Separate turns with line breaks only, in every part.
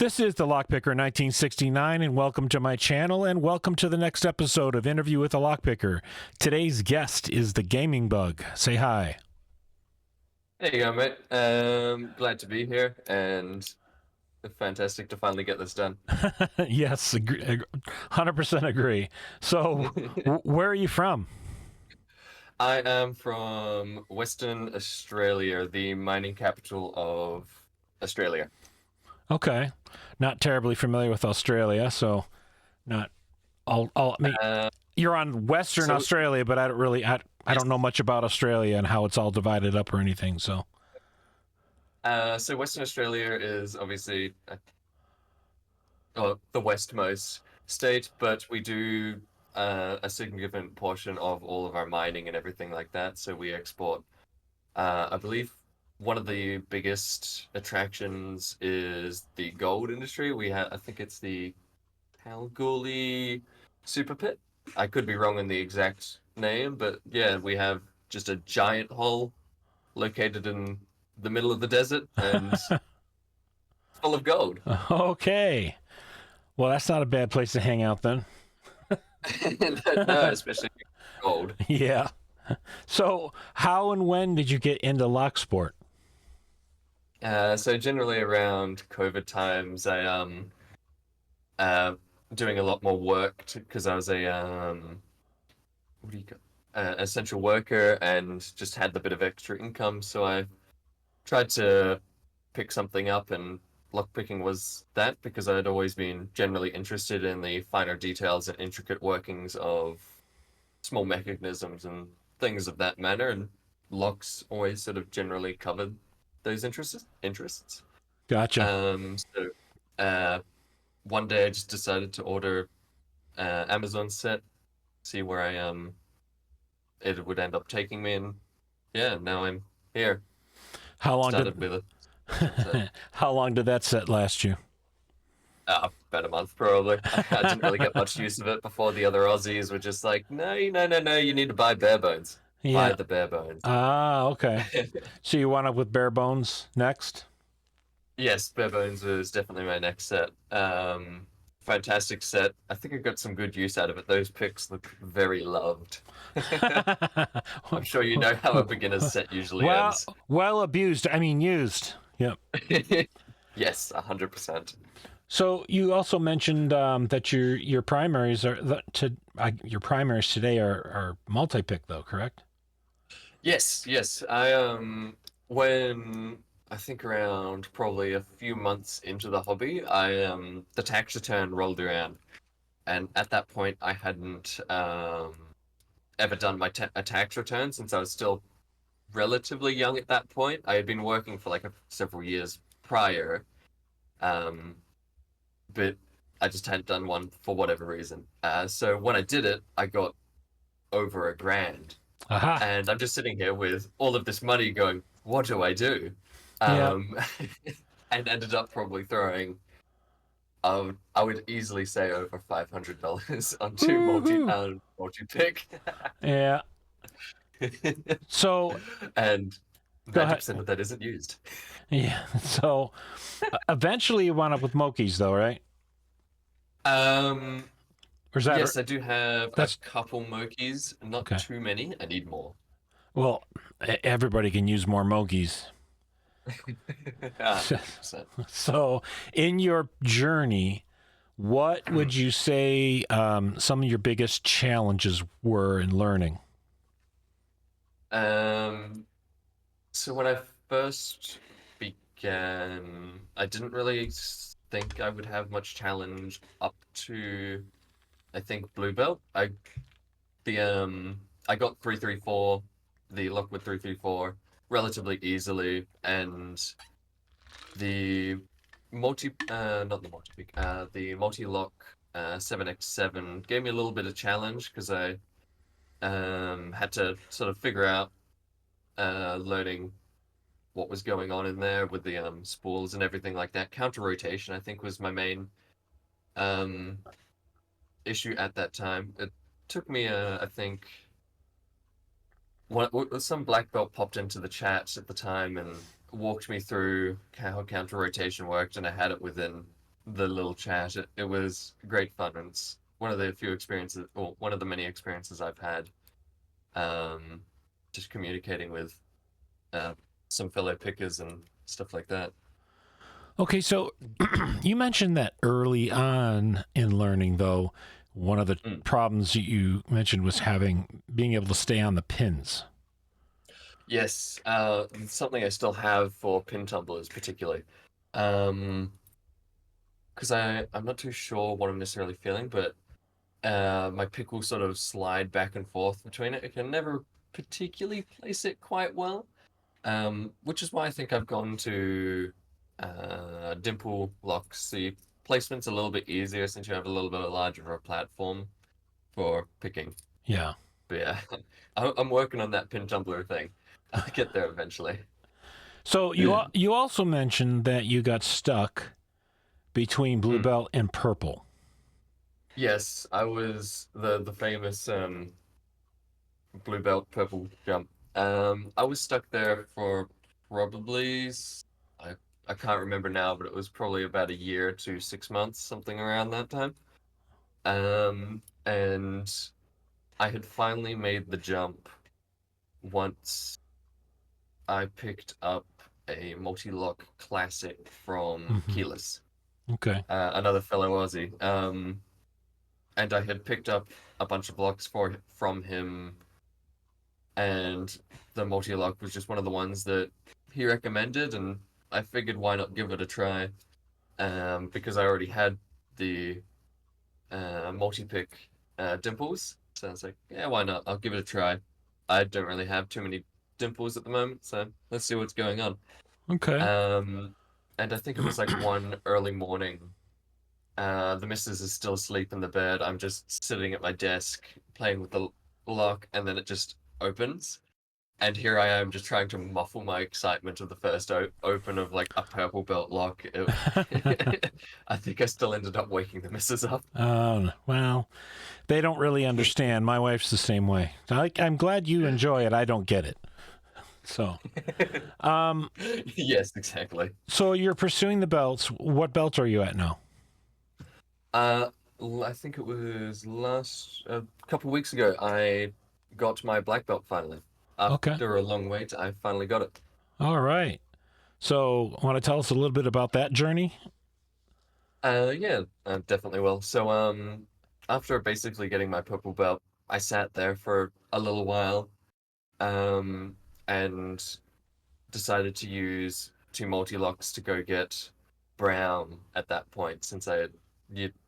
This is the Lockpicker 1969, and welcome to my channel, and welcome to the next episode of Interview with the Lockpicker. Today's guest is TheGamingBug. Say hi.
There you go, mate. Glad to be here, and fantastic to finally get this done.
Yes, 100% agree. So, where are you from?
I am from Western Australia, the mining capital of Australia.
Okay. Not terribly familiar with Australia, so not all I mean, you're on Western Australia, but I don't really I don't know much about Australia and how it's all divided up or anything, so.
So Western Australia is obviously the westmost state, but we do a significant portion of all of our mining and everything like that. So we export, I believe, one of the biggest attractions is the gold industry. I think it's the Kalgoorlie Super Pit. I could be wrong in the exact name, but yeah, we have just a giant hole located in the middle of the desert and full of gold.
Okay. Well, that's not a bad place to hang out then.
No, especially gold.
Yeah. So, how and when did you get into locksport?
So generally around COVID times, I doing a lot more work because I was a what do you call essential worker and just had the bit of extra income. So I tried to pick something up, and lockpicking was that because I had always been generally interested in the finer details and intricate workings of small mechanisms and things of that manner, and locks always sort of generally covered those interests.
Gotcha.
One day I just decided to order Amazon set, see where it would end up taking me, and yeah, now I'm here.
How long
Started with
did How long did that set last you?
about a month probably. I didn't really get much use of it before the other Aussies were just like, no, you need to buy bare bones.
Yeah.
Buy the bare bones.
Ah, okay. So you wound up with bare bones next?
Yes, bare bones was definitely my next set. Fantastic set. I think I got some good use out of it. Those picks look very loved. I'm sure you know how a beginner's set usually ends.
Well abused. I mean, used. Yep.
Yes, 100%.
So you also mentioned that your primaries your primaries today are multi-pick though, correct?
Yes. When I think around probably a few months into the hobby, the tax return rolled around, and at that point I hadn't ever done a tax return since I was still relatively young at that point. I had been working for several years prior, but I just hadn't done one for whatever reason. So when I did it, I got over $1,000.
Aha.
And I'm just sitting here with all of this money going, what do I do?
Yeah.
And ended up probably throwing, I would easily say over $500 on two multi-pick.
Yeah. So,
and 90% of that isn't used.
Yeah. So, eventually you wound up with Mokies, though, right?
Yes, I do have a couple Mokies, not too many. I need more.
Well, everybody can use more Mokies. So, in your journey, what would you say some of your biggest challenges were in learning?
So when I first began, I didn't really think I would have much challenge up to, I think, blue belt. I got 334, the Lockwood 334, relatively easily, and the the multi-lock 7x7 gave me a little bit of challenge because I had to sort of figure out learning what was going on in there with the spools and everything like that. Counter rotation, I think, was my main issue at that time. It took me, I think, some black belt popped into the chat at the time and walked me through how counter rotation worked, and I had it within the little chat. It was great fun, and it's one of the few experiences, or one of the many experiences I've had, um, just communicating with uh, some fellow pickers and stuff like that.
Okay, so you mentioned that early on in learning, though, one of the
Mm.
problems you mentioned was being able to stay on the pins.
Yes, it's something I still have for pin tumblers, particularly. Um, because I'm not too sure what I'm necessarily feeling, but my pick will sort of slide back and forth between it. I can never particularly place it quite well, which is why I think I've gone to dimple locks. The placement's a little bit easier since you have a little bit larger of a platform for picking.
Yeah.
But yeah, I'm working on that pin tumbler thing. I'll get there eventually.
So you also mentioned that you got stuck between blue
Mm.
belt and purple.
Yes, I was the famous blue belt purple jump. I was stuck there for probably I I can't remember now, but it was probably about a year to 6 months, something around that time. And I had finally made the jump once I picked up a multi-lock classic from
Mm-hmm.
Keyless,
Okay.
another fellow Aussie. And I had picked up a bunch of locks from him, and the multi-lock was just one of the ones that he recommended, and I figured why not give it a try, because I already had the multi-pick dimples. So I was like, yeah, why not? I'll give it a try. I don't really have too many dimples at the moment, so let's see what's going on.
Okay.
Um, and I think it was like one early morning. The missus is still asleep in the bed. I'm just sitting at my desk playing with the lock, and then it just opens. And here I am just trying to muffle my excitement of the first open of like a purple belt lock. I think I still ended up waking the missus up.
Well, they don't really understand. My wife's the same way. I'm glad you enjoy it. I don't get it. So, um,
Yes, exactly.
so you're pursuing the belts. What belt are you at now?
Uh, I think it was a couple of weeks ago. I got my black belt finally.
Okay.
After a long wait, I finally got it.
All right. So, want to tell us a little bit about that journey?
Yeah, definitely will. So, after basically getting my purple belt, I sat there for a little while, um, and decided to use two multi-locks to go get brown at that point, since I had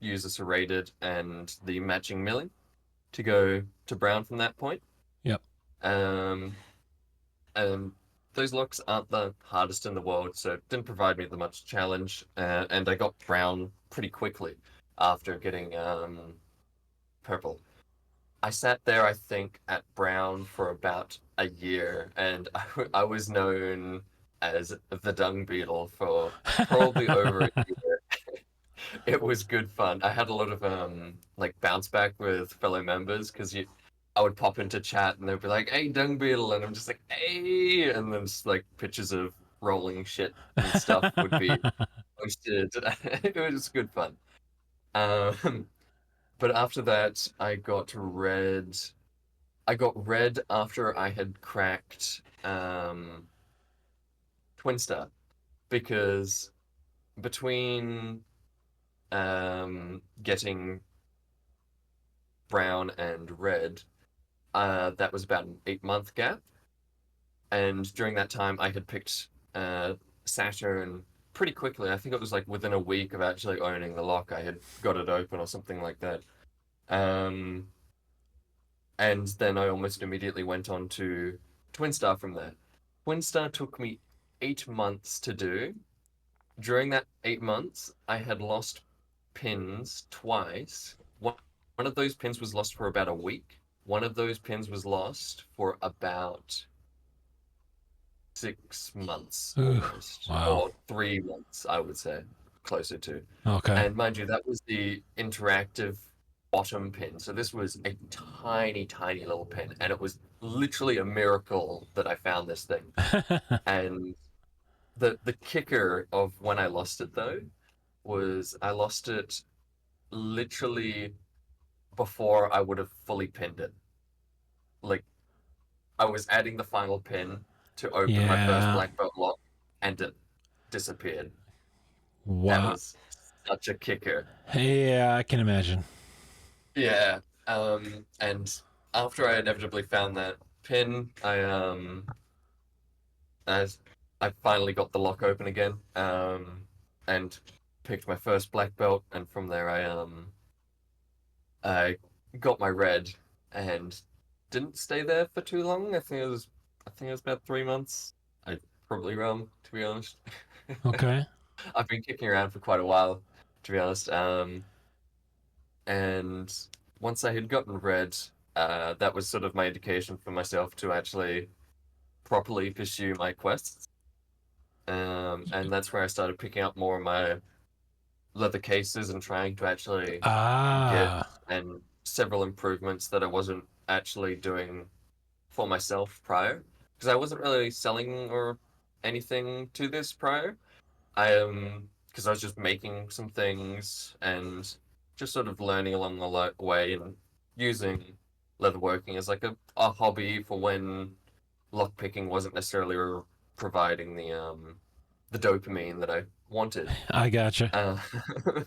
used a serrated and the matching milling to go to brown from that point.
Yep.
Um, and those locks aren't the hardest in the world, so it didn't provide me the much challenge, and I got brown pretty quickly after getting purple. I sat there, I think, at Brown for about a year, and I was known as the dung beetle for probably over a year. It was good fun. I had a lot of like bounce back with fellow members because I would pop into chat and they'd be like, "Hey, dung beetle," and I'm just like, "Hey," and then just like pictures of rolling shit and stuff would be posted. It was good fun. Um, but after that, I got red after I had cracked Twin Star because between getting brown and red, that was about an 8 month gap. And during that time, I had picked Saturn pretty quickly. I think it was like within a week of actually owning the lock, I had got it open or something like that. Um, and then I almost immediately went on to Twin Star from there. Twin Star took me 8 months to do. During that 8 months, I had lost pins twice. One of those pins was lost for about a week. One of those pins was lost for about 6 months
Ooh,
almost,
wow.
or 3 months, I would say, closer to.
Okay.
And mind you, that was the interactive bottom pin. So this was a tiny, tiny little pin, and it was literally a miracle that I found this thing. And the kicker of when I lost it though was I lost it literally before I would have fully pinned it. Like I was adding the final pin to open my first
Yeah.
black belt lock, and it disappeared. That
Wow.
was such a kicker.
Yeah, I can imagine.
Yeah. And after I inevitably found that pin, I, I finally got the lock open again. And picked my first black belt, and from there I got my red, and didn't stay there for too long. I think it was about 3 months. I probably wrong, to be honest.
Okay.
I've been kicking around for quite a while, to be honest. And once I had gotten red, that was sort of my indication for myself to actually properly pursue my quests. And that's where I started picking up more of my leather cases and trying to actually get
Ah.
and several improvements that I wasn't actually doing for myself prior, because I wasn't really selling or anything to this prior. I because I was just making some things and just sort of learning along the way and using leatherworking as like a hobby for when lockpicking wasn't necessarily providing the dopamine that I wanted.
I gotcha.
Uh,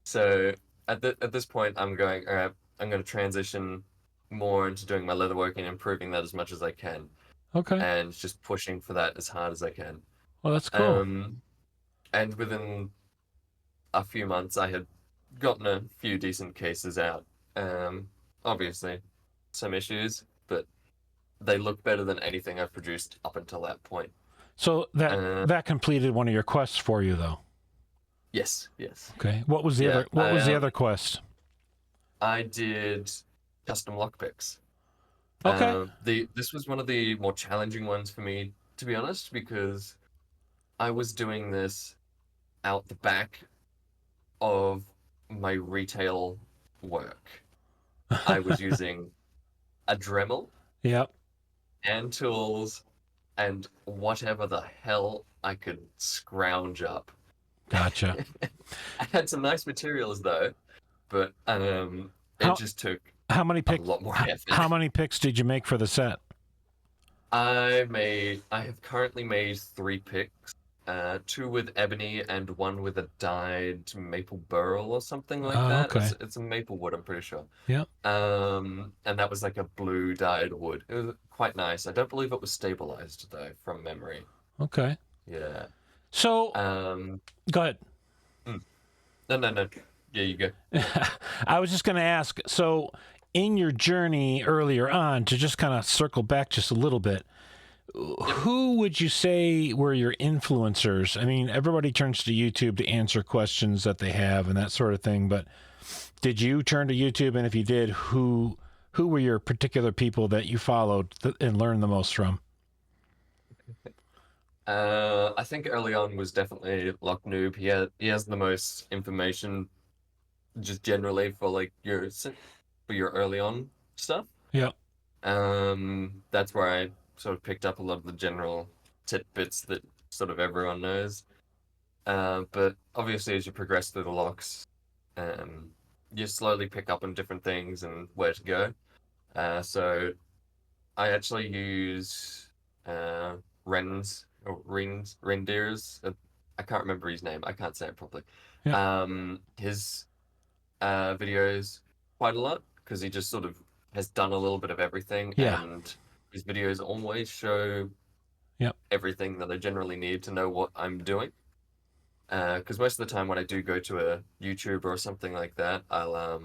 so at this point, I'm going, all right, I'm going to transition more into doing my leatherworking and improving that as much as I can,
Okay.
and just pushing for that as hard as I can.
Well, that's cool.
Um, and within a few months, I had gotten a few decent cases out. Obviously, some issues, but they look better than anything I've produced up until that point.
So
Uh,
that completed one of your quests for you, though.
yes, yes,
Okay. What was the
yeah.
other? What was the other quest?
I did custom lockpicks.
Okay.
The This was one of the more challenging ones for me, to be honest, because I was doing this out the back of my retail work. I was using a Dremel
Yep.
and tools and whatever the hell I could scrounge up.
Gotcha.
I had some nice materials though, but it
How
just took
how many
a
picks?
lot more
How
effort.
many picks did you make for the set?
I have currently made 3 picks, two with ebony and one with a dyed maple burl or something like
Oh,
that.
okay.
It's a maple wood, I'm pretty sure.
Yep.
And that was like a blue dyed wood. It was quite nice. I don't believe it was stabilized though, from memory.
Okay.
Yeah.
So
Um,
go ahead.
mm. No, no, no. Yeah, you go.
I was just going to ask. So, in your journey earlier on, to just kind of circle back just a little bit,
Yep.
who would you say were your influencers? I mean, everybody turns to YouTube to answer questions that they have and that sort of thing. But did you turn to YouTube? And if you did, who were your particular people that you followed and learned the most from?
I think early on was definitely Lock Noob. He has the most information just generally for like for your early on stuff.
Yeah.
That's where I sort of picked up a lot of the general tidbits that sort of everyone knows. But obviously, as you progress through the locks, um, you slowly pick up on different things and where to go. So I actually use Rendeers. I can't remember his name. I can't say it properly.
Yeah.
His videos quite a lot because he just sort of has done a little bit of everything,
Yeah.
and his videos always show
Yep.
everything that I generally need to know what I'm doing. Because most of the time when I do go to a YouTuber or something like that, I'll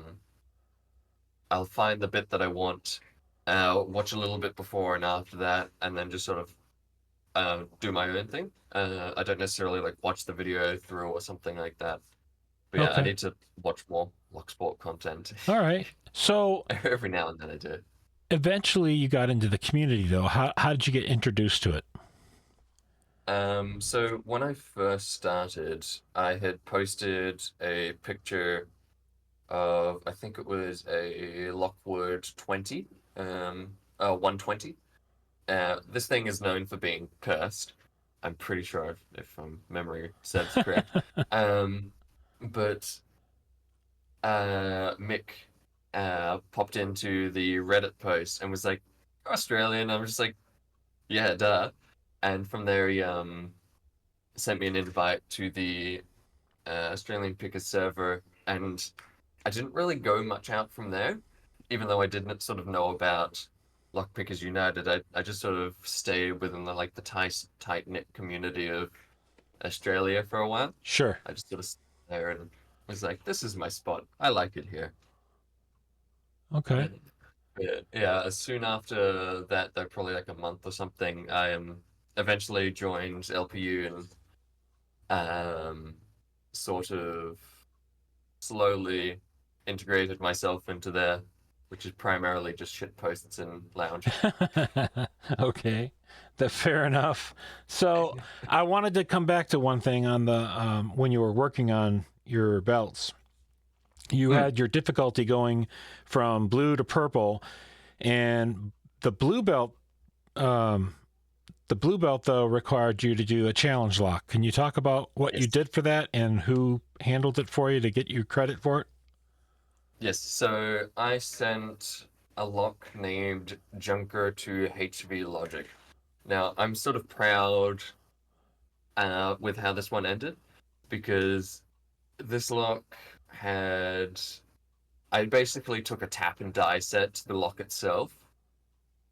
find the bit that I want, watch a little bit before and after that, and then just sort of do my own thing. I don't necessarily like watch the video through or something like that. But yeah, I
Okay.
need to watch more locksport content.
All right. So
Every now and then I do.
eventually you got into the community, though. How did you get introduced to it?
So when I first started, I had posted a picture of, I think it was a Lockwood 20, 120. This thing is known for being cursed. I'm pretty sure if memory serves correct. Um, but Mick popped into the Reddit post and was like, Australian. I'm just like, yeah, duh. And from there, he sent me an invite to the Australian Pickers server, and I didn't really go much out from there, even though I didn't sort of know about Lock Pickers United. I just sort of stayed within the tight knit community of Australia for a while.
Sure.
I just sort of stayed there and was like, this is my spot. I like it here.
Okay.
Yeah, soon after that, though, probably like a month or something, I eventually joined LPU and sort of slowly integrated myself into there, which is primarily just shit posts and lounge.
Okay, fair enough. So I wanted to come back to one thing on the when you were working on your belts. You had your difficulty going from blue to purple, and the blue belt. The blue belt, though, required you to do a challenge lock. Can you talk about what you did for that and who handled it for you to get you credit for it?
Yes, so I sent a lock named Junker to HV Logic. Now, I'm sort of proud with how this one ended because this lock had. I basically took a tap and die set to the lock itself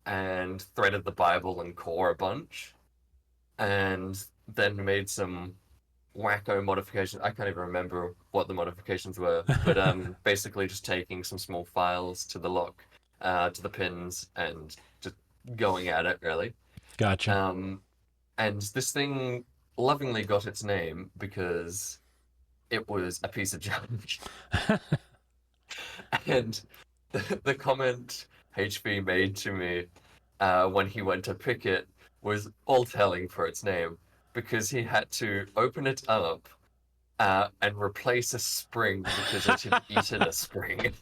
and threaded the Bible and core a bunch, and then made some wacko modifications. I can't even remember what the modifications were, but basically just taking some small files to the lock, to the pins, and just going at it really.
Gotcha.
And this thing lovingly got its name because it was a piece of junk. And the comment HB made to me when he went to pick it was all telling for its name because he had to open it up and replace a spring because it had eaten a spring.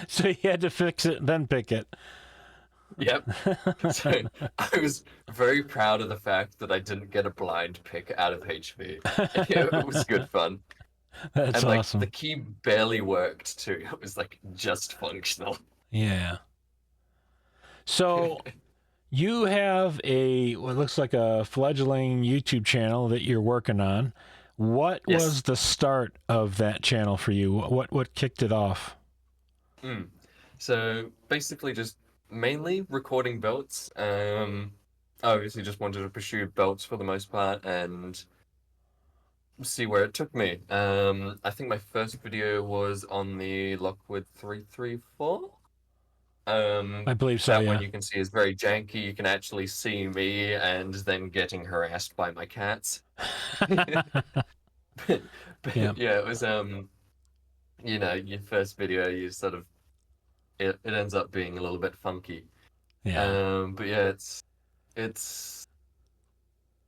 So you had to fix it and then pick it.
Yep. So I was very proud of the fact that I didn't get a blind pick out of HV. It was good fun.
That's
And
awesome.
the key barely worked too. It was just functional.
Yeah. So you have what looks like a fledgling YouTube channel that you're working on. What was the start of that channel for you? What kicked it off?
So basically just mainly recording belts. Obviously just wanted to pursue belts for the most part and see where it took me. I think my first video was on the Lockwood 334.
I believe so,
that
yeah.
one you can see is very janky. You can actually see me and then getting harassed by my cats. but
Yeah.
yeah, it was your first video, you sort of it ends up being a little bit funky.
Yeah.
But yeah, it's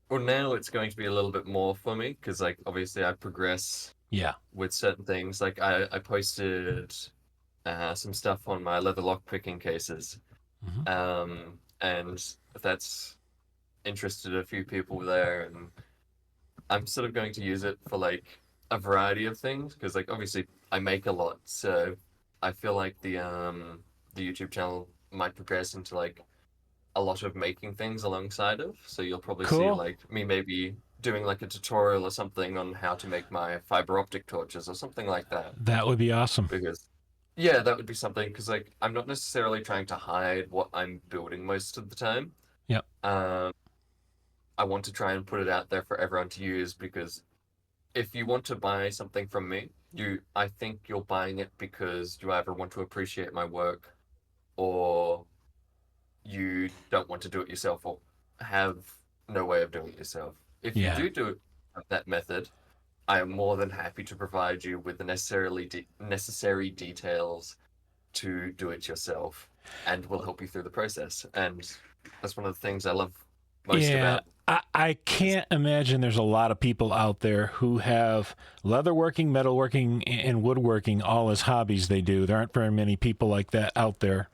well, now it's going to be a little bit more for me because obviously I progress with certain things. Like I posted some stuff on my leather lock picking cases. And that's interested a few people there, and I'm sort of going to use it for a variety of things because obviously I make a lot, so I feel like the YouTube channel might progress into a lot of making things alongside of. So you'll probably see me maybe doing a tutorial or something on how to make my fiber optic torches or something like that.
That would be awesome.
Because yeah, that would be something because I'm not necessarily trying to hide what I'm building most of the time.
Yep.
I want to try and put it out there for everyone to use because if you want to buy something from me, I think you're buying it because you either want to appreciate my work or you don't want to do it yourself or have no way of doing it yourself. If you do it that method, I am more than happy to provide you with the necessary details to do it yourself and will help you through the process. And that's one of the things I love most about.
I can't imagine there's a lot of people out there who have leatherworking, metalworking, and woodworking all as hobbies they do. There aren't very many people like that out there.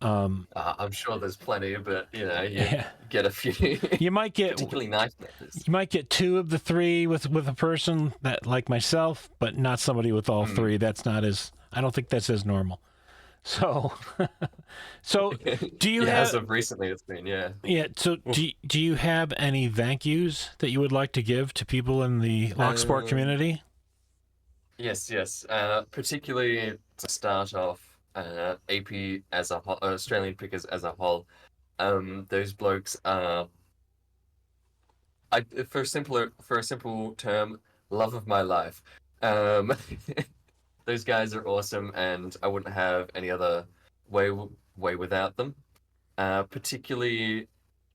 I'm sure there's plenty, but you
Yeah.
get a few.
You might get
particularly nice members.
You might get 2 of the 3 with a person that like myself, but not somebody with all 3. That's not as I don't think that's as normal. So, do you have?
As of recently, it's been
Yeah. So, do you have any thank yous that you would like to give to people in the locksport community?
Yes. Particularly to start off, AP as a whole, Australian pickers as a whole. Those blokes are, for a simple term, love of my life. Those guys are awesome, and I wouldn't have any other way without them. Particularly,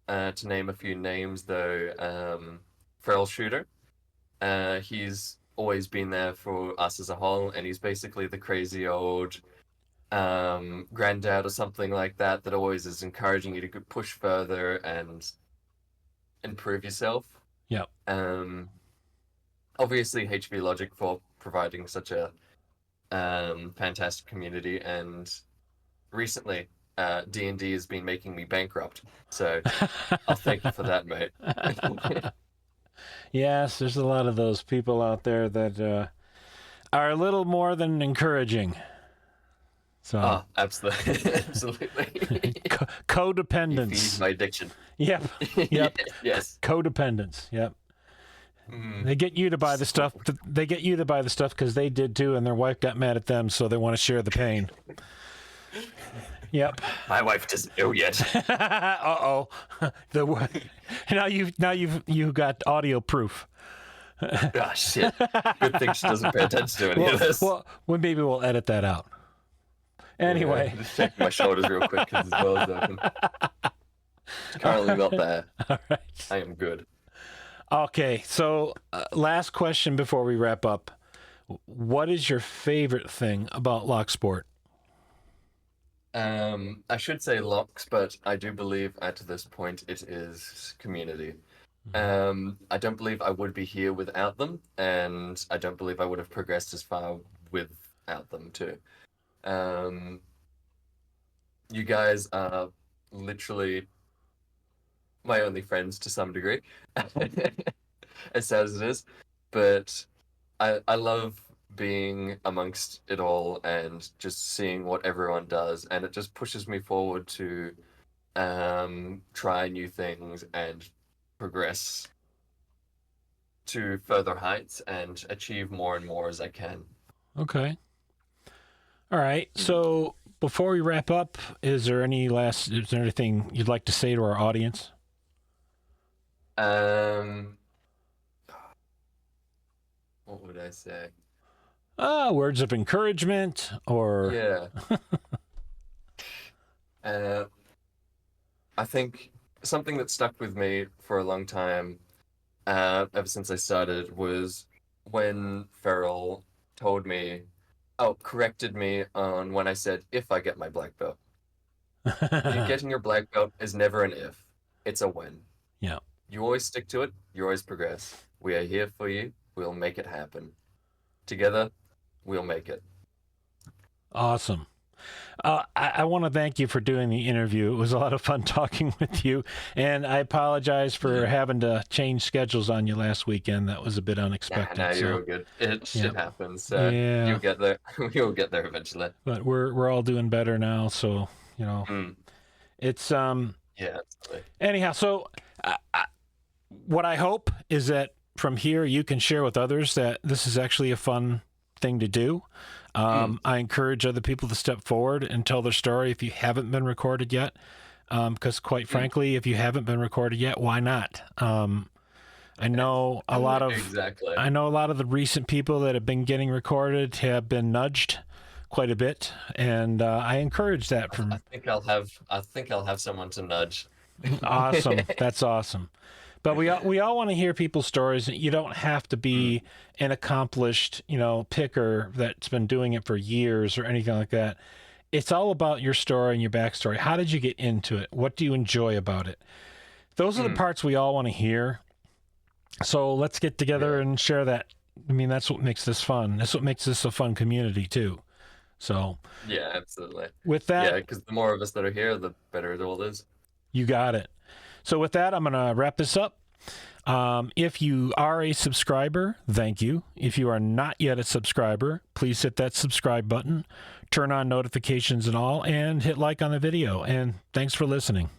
to name a few names though, Feral Shooter. He's always been there for us as a whole, and he's basically the crazy old granddad or something like that that always is encouraging you to push further and improve yourself.
Yeah.
Obviously, HV Logic for providing such a fantastic community, and recently D&D has been making me bankrupt, so I'll thank you for that, mate.
Yes, there's a lot of those people out there that are a little more than encouraging. So,
absolutely.
Codependence.
You feed my addiction.
Yep.
Yes.
Codependence. Yep. They get you to buy the stuff. They get you to buy the stuff because they did too, and their wife got mad at them, so they want to share the pain. Yep.
My wife doesn't know yet.
Uh-oh. Now you've got audio proof.
Ah, shit. Good thing she doesn't pay attention to any of this.
Well, maybe we'll edit that out. Anyway.
Just checking my shoulders real quick because his well is open. Currently not there.
All right.
I am good.
Okay, so last question before we wrap up. What is your favorite thing about locksport?
I should say locks, but I do believe at this point it is community. I don't believe I would be here without them, and I don't believe I would have progressed as far without them too. You guys are literally my only friends to some degree, as sad as it is, but I love being amongst it all and just seeing what everyone does, and it just pushes me forward to try new things and progress to further heights and achieve more and more as I can.
Okay. All right. So before we wrap up, is there anything you'd like to say to our audience?
What would I say?
Words of encouragement or...
Yeah. I think something that stuck with me for a long time, ever since I started, was when Ferrell corrected me on when I said, if I get my black belt. You getting your black belt is never an if, it's a when.
Yeah.
You always stick to it, you always progress. We are here for you, we'll make it happen. Together, we'll make it.
Awesome. I want to thank you for doing the interview. It was a lot of fun talking with you, and I apologize for having to change schedules on you last weekend. That was a bit unexpected.
Nah, you're all good. Shit happens. You'll get there. You'll get there eventually.
But we're all doing better now, so it's
yeah. Absolutely.
Anyhow. So what I hope is that from here you can share with others that this is actually a fun thing to do. I encourage other people to step forward and tell their story if you haven't been recorded yet. Because quite frankly, if you haven't been recorded yet, why not? I know a lot of the recent people that have been getting recorded have been nudged quite a bit, and I encourage that.
I think I'll have someone to nudge.
Awesome, that's awesome. But we all want to hear people's stories. You don't have to be an accomplished, picker that's been doing it for years or anything like that. It's all about your story and your backstory. How did you get into it? What do you enjoy about it? Those are the parts we all want to hear. So let's get together and share that. I mean, that's what makes this fun. That's what makes this a fun community too. So
Yeah, absolutely.
with
Yeah,
that,
because the more of us that are here, the better it all is.
you got it. So with that, I'm going to wrap this up. If you are a subscriber, thank you. If you are not yet a subscriber, please hit that subscribe button, turn on notifications and all, and hit like on the video. And thanks for listening.